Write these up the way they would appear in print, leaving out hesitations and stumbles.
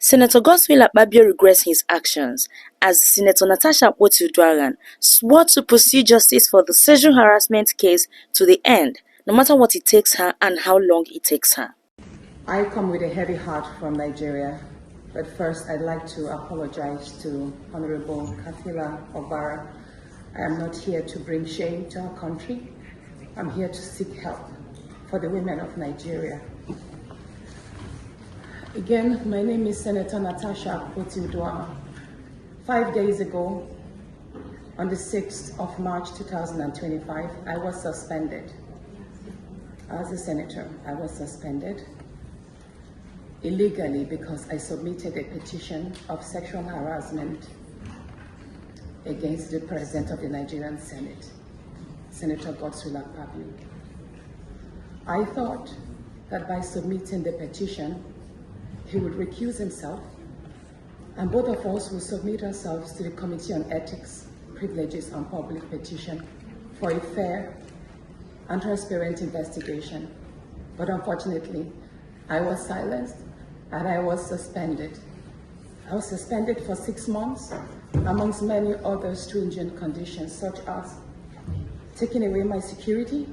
Senator Godswill Akpabio regrets his actions as Senator Natasha swore to pursue justice for the sexual harassment case to the end, no matter what it takes her and how long it takes her. I come with a heavy heart from Nigeria, but first I'd like to apologize to Honorable Kathila Obara. I am not here to bring shame to our country. I'm here to seek help for the women of Nigeria. Again, my name is Senator Natasha Akpabio. 5 days ago, on the 6th of March 2025, I was suspended. As a senator, I was suspended illegally because I submitted a petition of sexual harassment against the President of the Nigerian Senate, Senator Godswill Akpabio. I thought that by submitting the petition, he would recuse himself, and both of us will submit ourselves to the Committee on Ethics, Privileges and Public Petition for a fair and transparent investigation. But unfortunately, I was silenced and I was suspended. I was suspended for 6 months, amongst many other stringent conditions, such as taking away my security,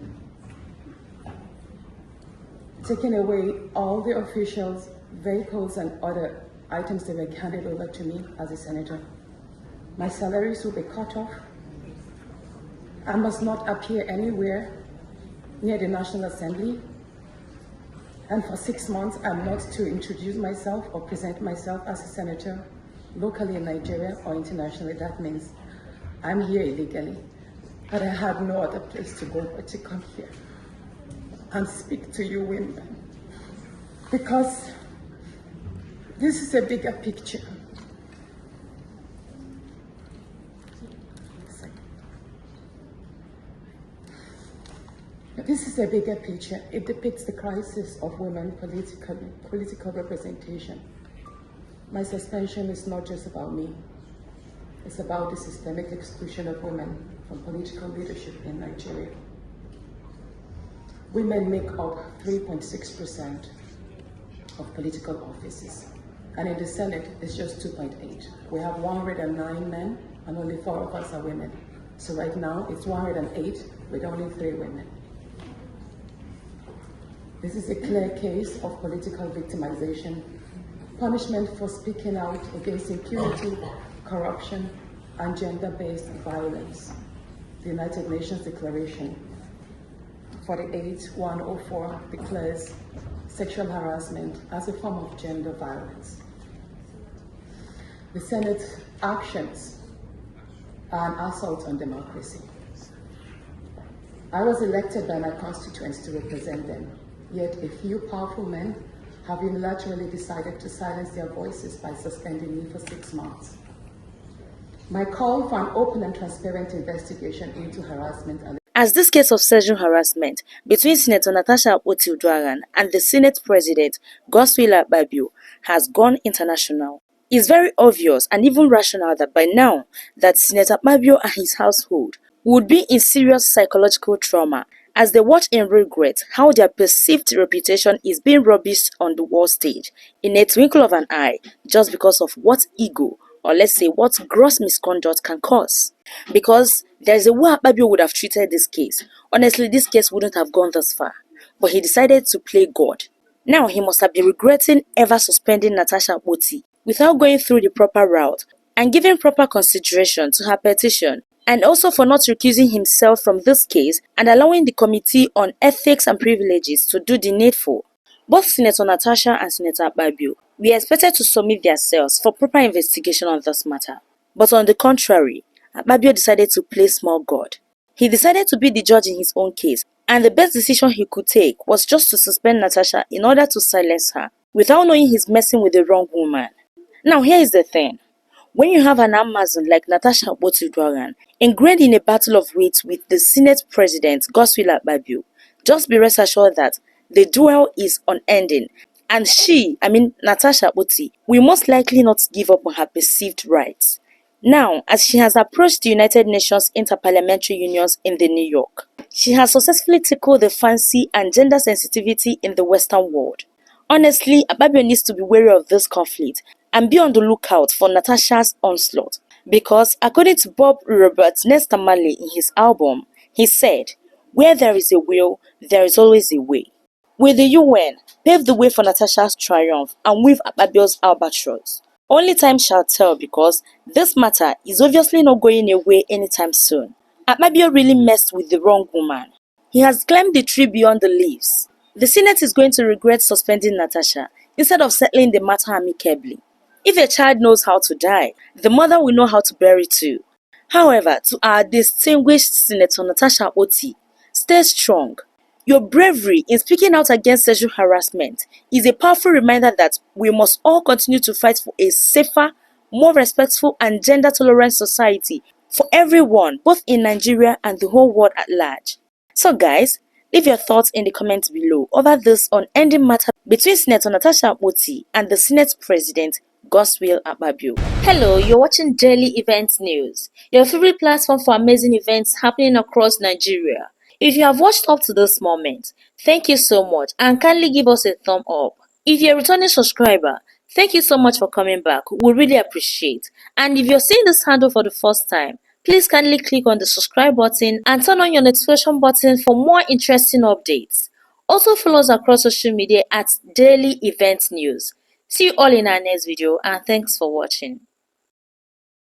taking away all the officials, vehicles and other items that were handed over to me as a senator. My salaries will be cut off. I must not appear anywhere near the National Assembly. And for 6 months, I'm not to introduce myself or present myself as a senator locally in Nigeria or internationally. That means I'm here illegally, but I had no other place to go but to come here and speak to you women, because this is a bigger picture. This is a bigger picture. It depicts the crisis of women political representation. My suspension is not just about me. It's about the systemic exclusion of women from political leadership in Nigeria. Women make up 3.6% of political offices. And in the Senate, it's just 2.8. We have 109 men and only 4 of us are women. So right now, it's 108 with only 3 women. This is a clear case of political victimization, punishment for speaking out against impunity, corruption, and gender-based violence. The United Nations Declaration 48/104 declares sexual harassment as a form of gender violence. The Senate's actions are an assault on democracy. I was elected by my constituents to represent them, yet a few powerful men have unilaterally decided to silence their voices by suspending me for 6 months. My call for an open and transparent investigation into harassment and as this case of sexual harassment between Senator Natasha Akpabio and the Senate President Godswill Akpabio has gone international, it's very obvious and even rational that by now that Senator Akpabio and his household would be in serious psychological trauma as they watch in regret how their perceived reputation is being rubbished on the world stage in a twinkle of an eye just because of what ego, or let's say what gross misconduct, can cause. Because there's a way Akpabio would have treated this case. Honestly, this case wouldn't have gone this far. But he decided to play God. Now he must have been regretting ever suspending Natasha Akpabio without going through the proper route and giving proper consideration to her petition, and also for not recusing himself from this case and allowing the Committee on Ethics and Privileges to do the needful. Both Senator Natasha and Senator Akpabio were expected to submit themselves for proper investigation on this matter. But on the contrary, Akpabio decided to play small God. He decided to be the judge in his own case, and the best decision he could take was just to suspend Natasha in order to silence her, without knowing he's messing with the wrong woman. Now here is the thing. When you have an Amazon like Natasha Akpabio ingrained in a battle of wits with the Senate President Godswill Akpabio, just be rest assured that the duel is unending, and Natasha Akpabio, will most likely not give up on her perceived rights. Now, as she has approached the United Nations Interparliamentary Unions in New York, she has successfully tackled the fancy and gender sensitivity in the Western world. Honestly, Akpabio needs to be wary of this conflict and be on the lookout for Natasha's onslaught. Because according to Bob Robert Nesta Marley in his album, he said, "Where there is a will, there is always a way." Will the UN pave the way for Natasha's triumph and weave Akpabio's albatross? Only time shall tell, because this matter is obviously not going away anytime soon. Akpabio really messed with the wrong woman. He has climbed the tree beyond the leaves. The Senate is going to regret suspending Natasha instead of settling the matter amicably. If a child knows how to die, the mother will know how to bury too. However, to our distinguished Senator Natasha Oti, stay strong. Your bravery in speaking out against sexual harassment is a powerful reminder that we must all continue to fight for a safer, more respectful and gender-tolerant society for everyone, both in Nigeria and the whole world at large. So guys, leave your thoughts in the comments below over this unending matter between Senator Natasha Oti and the Senate President Godswill Akpabio. Hello, you're watching Daily Events News, your favorite platform for amazing events happening across Nigeria. If you have watched up to this moment, thank you so much and kindly give us a thumb up. If you're a returning subscriber, thank you so much for coming back. We really appreciate. And if you're seeing this handle for the first time, please kindly click on the subscribe button and turn on your notification button for more interesting updates. Also follow us across social media at Daily Event News. See you all in our next video and thanks for watching.